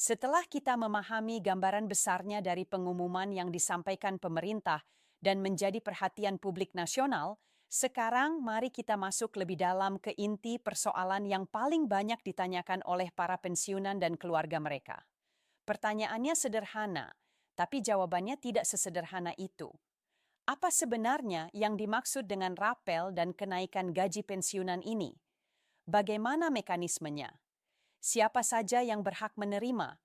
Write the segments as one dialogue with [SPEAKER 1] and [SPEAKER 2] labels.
[SPEAKER 1] Setelah kita memahami gambaran besarnya dari pengumuman yang disampaikan pemerintah dan menjadi perhatian publik nasional, sekarang mari kita masuk lebih dalam ke inti persoalan yang paling banyak ditanyakan oleh para pensiunan dan keluarga mereka. Pertanyaannya sederhana, tapi jawabannya tidak sesederhana itu. Apa sebenarnya yang dimaksud dengan rapel dan kenaikan gaji pensiunan ini? Bagaimana mekanismenya? Siapa saja yang berhak menerima?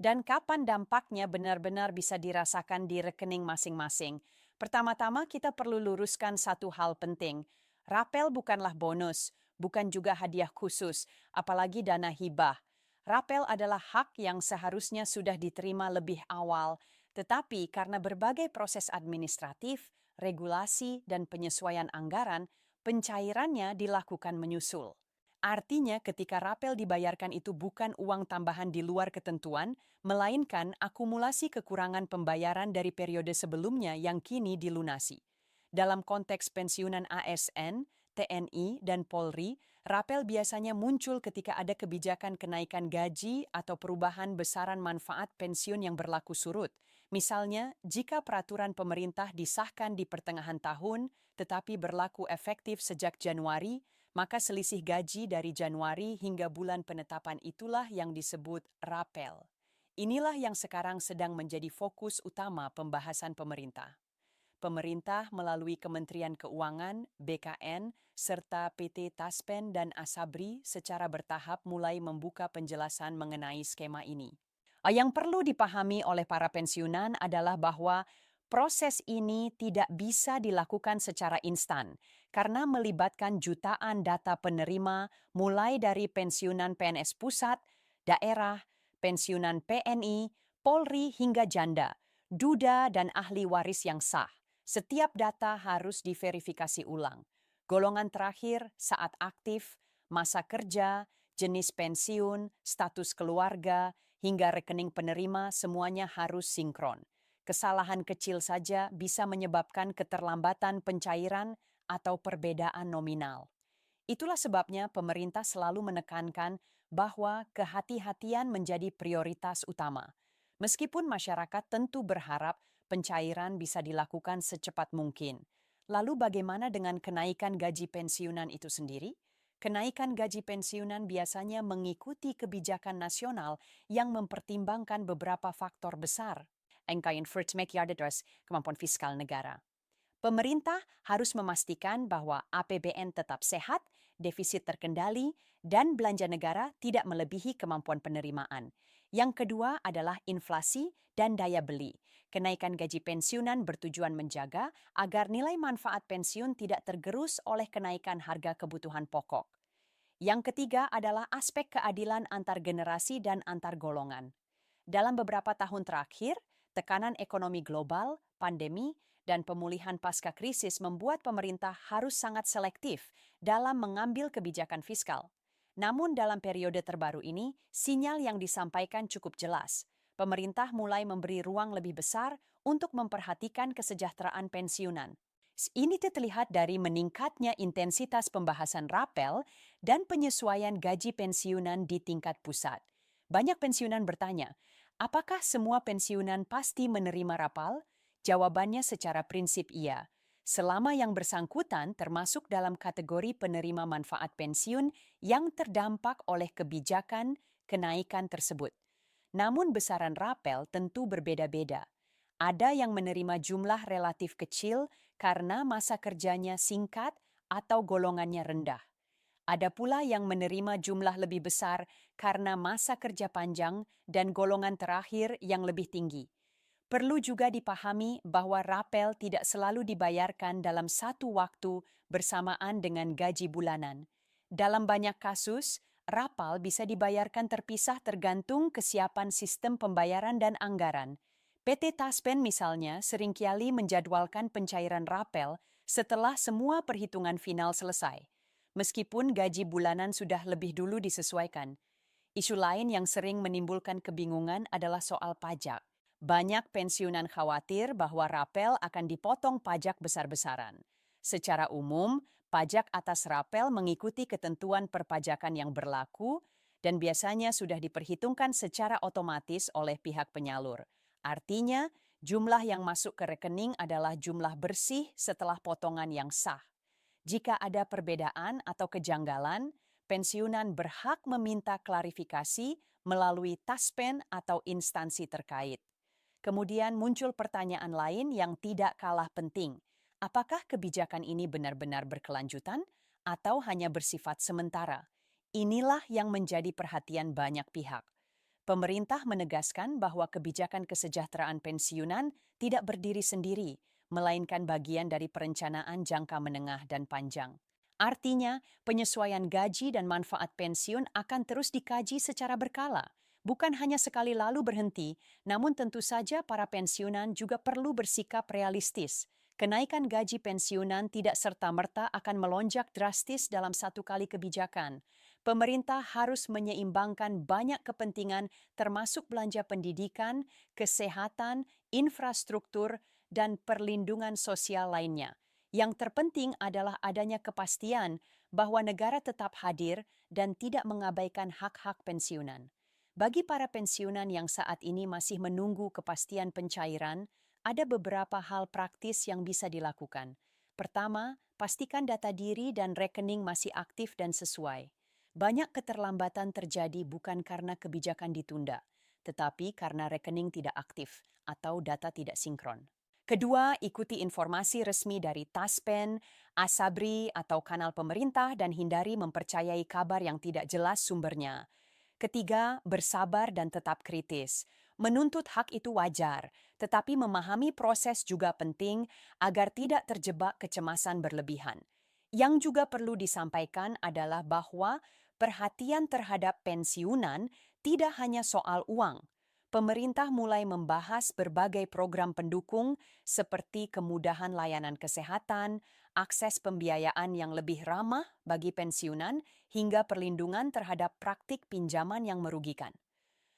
[SPEAKER 1] Dan kapan dampaknya benar-benar bisa dirasakan di rekening masing-masing? Pertama-tama kita perlu luruskan satu hal penting. Rapel bukanlah bonus, bukan juga hadiah khusus, apalagi dana hibah. Rapel adalah hak yang seharusnya sudah diterima lebih awal, tetapi karena berbagai proses administratif, regulasi, dan penyesuaian anggaran, pencairannya dilakukan menyusul. Artinya ketika rapel dibayarkan itu bukan uang tambahan di luar ketentuan, melainkan akumulasi kekurangan pembayaran dari periode sebelumnya yang kini dilunasi. Dalam konteks pensiunan ASN, TNI, dan Polri, rapel biasanya muncul ketika ada kebijakan kenaikan gaji atau perubahan besaran manfaat pensiun yang berlaku surut. Misalnya, jika peraturan pemerintah disahkan di pertengahan tahun, tetapi berlaku efektif sejak Januari, maka selisih gaji dari Januari hingga bulan penetapan itulah yang disebut rapel. Inilah yang sekarang sedang menjadi fokus utama pembahasan pemerintah. Pemerintah melalui Kementerian Keuangan, BKN, serta PT Taspen dan Asabri secara bertahap mulai membuka penjelasan mengenai skema ini. Yang perlu dipahami oleh para pensiunan adalah bahwa proses ini tidak bisa dilakukan secara instan karena melibatkan jutaan data penerima mulai dari pensiunan PNS pusat, daerah, pensiunan PNI, Polri hingga janda, duda dan ahli waris yang sah. Setiap data harus diverifikasi ulang. Golongan terakhir, saat aktif, masa kerja, jenis pensiun, status keluarga, hingga rekening penerima semuanya harus sinkron. Kesalahan kecil saja bisa menyebabkan keterlambatan pencairan atau perbedaan nominal. Itulah sebabnya pemerintah selalu menekankan bahwa kehati-hatian menjadi prioritas utama. Meskipun masyarakat tentu berharap pencairan bisa dilakukan secepat mungkin. Lalu bagaimana dengan kenaikan gaji pensiunan itu sendiri? Kenaikan gaji pensiunan biasanya mengikuti kebijakan nasional yang mempertimbangkan beberapa faktor besar. Angka kemampuan fiskal negara. Pemerintah harus memastikan bahwa APBN tetap sehat, defisit terkendali, dan belanja negara tidak melebihi kemampuan penerimaan. Yang kedua adalah inflasi dan daya beli. Kenaikan gaji pensiunan bertujuan menjaga agar nilai manfaat pensiun tidak tergerus oleh kenaikan harga kebutuhan pokok. Yang ketiga adalah aspek keadilan antar generasi dan antar golongan. Dalam beberapa tahun terakhir, tekanan ekonomi global, pandemi, dan pemulihan pasca krisis membuat pemerintah harus sangat selektif dalam mengambil kebijakan fiskal. Namun dalam periode terbaru ini, sinyal yang disampaikan cukup jelas. Pemerintah mulai memberi ruang lebih besar untuk memperhatikan kesejahteraan pensiunan. Ini terlihat dari meningkatnya intensitas pembahasan rapel dan penyesuaian gaji pensiunan di tingkat pusat. Banyak pensiunan bertanya, apakah semua pensiunan pasti menerima rapal? Jawabannya secara prinsip iya. Selama yang bersangkutan termasuk dalam kategori penerima manfaat pensiun yang terdampak oleh kebijakan kenaikan tersebut. Namun besaran rapel tentu berbeda-beda. Ada yang menerima jumlah relatif kecil karena masa kerjanya singkat atau golongannya rendah. Ada pula yang menerima jumlah lebih besar karena masa kerja panjang dan golongan terakhir yang lebih tinggi. Perlu juga dipahami bahwa rapel tidak selalu dibayarkan dalam satu waktu bersamaan dengan gaji bulanan. Dalam banyak kasus, rapal bisa dibayarkan terpisah tergantung kesiapan sistem pembayaran dan anggaran. PT Taspen misalnya seringkali menjadwalkan pencairan rapel setelah semua perhitungan final selesai, meskipun gaji bulanan sudah lebih dulu disesuaikan. Isu lain yang sering menimbulkan kebingungan adalah soal pajak. Banyak pensiunan khawatir bahwa rapel akan dipotong pajak besar-besaran. Secara umum, pajak atas rapel mengikuti ketentuan perpajakan yang berlaku dan biasanya sudah diperhitungkan secara otomatis oleh pihak penyalur. Artinya, jumlah yang masuk ke rekening adalah jumlah bersih setelah potongan yang sah. Jika ada perbedaan atau kejanggalan, pensiunan berhak meminta klarifikasi melalui taspen atau instansi terkait. Kemudian muncul pertanyaan lain yang tidak kalah penting. Apakah kebijakan ini benar-benar berkelanjutan atau hanya bersifat sementara? Inilah yang menjadi perhatian banyak pihak. Pemerintah menegaskan bahwa kebijakan kesejahteraan pensiunan tidak berdiri sendiri, melainkan bagian dari perencanaan jangka menengah dan panjang. Artinya, penyesuaian gaji dan manfaat pensiun akan terus dikaji secara berkala, bukan hanya sekali lalu berhenti, namun tentu saja para pensiunan juga perlu bersikap realistis. Kenaikan gaji pensiunan tidak serta-merta akan melonjak drastis dalam satu kali kebijakan. Pemerintah harus menyeimbangkan banyak kepentingan termasuk belanja pendidikan, kesehatan, infrastruktur, dan perlindungan sosial lainnya. Yang terpenting adalah adanya kepastian bahwa negara tetap hadir dan tidak mengabaikan hak-hak pensiunan. Bagi para pensiunan yang saat ini masih menunggu kepastian pencairan, ada beberapa hal praktis yang bisa dilakukan. Pertama, pastikan data diri dan rekening masih aktif dan sesuai. Banyak keterlambatan terjadi bukan karena kebijakan ditunda, tetapi karena rekening tidak aktif atau data tidak sinkron. Kedua, ikuti informasi resmi dari Taspen, Asabri, atau kanal pemerintah dan hindari mempercayai kabar yang tidak jelas sumbernya. Ketiga, bersabar dan tetap kritis. Menuntut hak itu wajar, tetapi memahami proses juga penting agar tidak terjebak kecemasan berlebihan. Yang juga perlu disampaikan adalah bahwa perhatian terhadap pensiunan tidak hanya soal uang. Pemerintah mulai membahas berbagai program pendukung seperti kemudahan layanan kesehatan, akses pembiayaan yang lebih ramah bagi pensiunan, hingga perlindungan terhadap praktik pinjaman yang merugikan.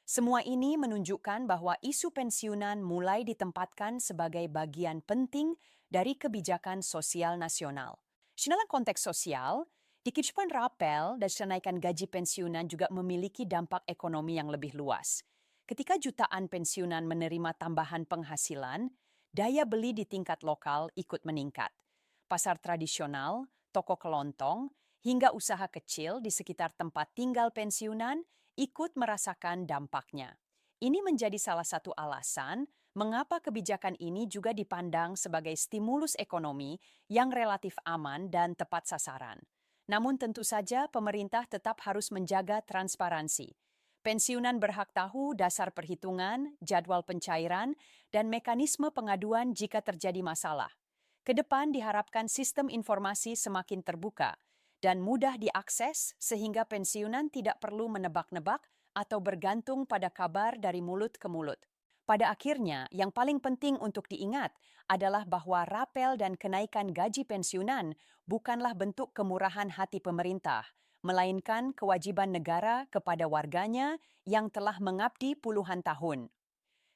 [SPEAKER 1] Semua ini menunjukkan bahwa isu pensiunan mulai ditempatkan sebagai bagian penting dari kebijakan sosial nasional. Dalam konteks sosial, dikecualikan rapel dan kenaikan gaji pensiunan juga memiliki dampak ekonomi yang lebih luas. Ketika jutaan pensiunan menerima tambahan penghasilan, daya beli di tingkat lokal ikut meningkat. Pasar tradisional, toko kelontong, hingga usaha kecil di sekitar tempat tinggal pensiunan ikut merasakan dampaknya. Ini menjadi salah satu alasan mengapa kebijakan ini juga dipandang sebagai stimulus ekonomi yang relatif aman dan tepat sasaran. Namun tentu saja pemerintah tetap harus menjaga transparansi. Pensiunan berhak tahu dasar perhitungan, jadwal pencairan, dan mekanisme pengaduan jika terjadi masalah. Kedepan diharapkan sistem informasi semakin terbuka dan mudah diakses sehingga pensiunan tidak perlu menebak-nebak atau bergantung pada kabar dari mulut ke mulut. Pada akhirnya, yang paling penting untuk diingat adalah bahwa rapel dan kenaikan gaji pensiunan bukanlah bentuk kemurahan hati pemerintah, melainkan kewajiban negara kepada warganya yang telah mengabdi puluhan tahun.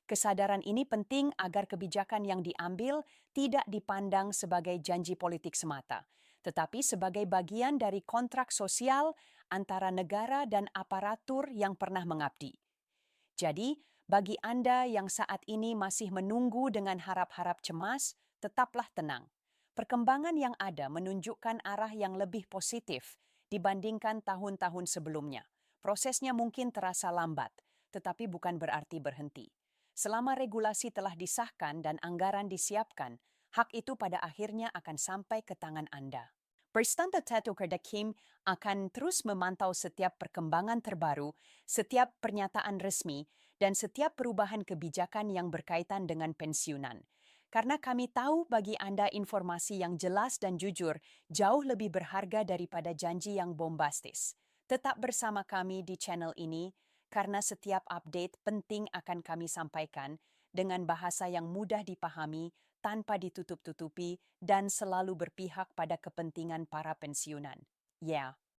[SPEAKER 1] Kesadaran ini penting agar kebijakan yang diambil tidak dipandang sebagai janji politik semata, tetapi sebagai bagian dari kontrak sosial antara negara dan aparatur yang pernah mengabdi. Jadi, bagi Anda yang saat ini masih menunggu dengan harap-harap cemas, tetaplah tenang. Perkembangan yang ada menunjukkan arah yang lebih positif dibandingkan tahun-tahun sebelumnya. Prosesnya mungkin terasa lambat, tetapi bukan berarti berhenti. Selama regulasi telah disahkan dan anggaran disiapkan, hak itu pada akhirnya akan sampai ke tangan Anda. Perstanta Teto Kerdakim akan terus memantau setiap perkembangan terbaru, setiap pernyataan resmi, dan setiap perubahan kebijakan yang berkaitan dengan pensiunan. Karena kami tahu bagi Anda informasi yang jelas dan jujur jauh lebih berharga daripada janji yang bombastis. Tetap bersama kami di channel ini, karena setiap update penting akan kami sampaikan dengan bahasa yang mudah dipahami, tanpa ditutup-tutupi, dan selalu berpihak pada kepentingan para pensiunan. Ya.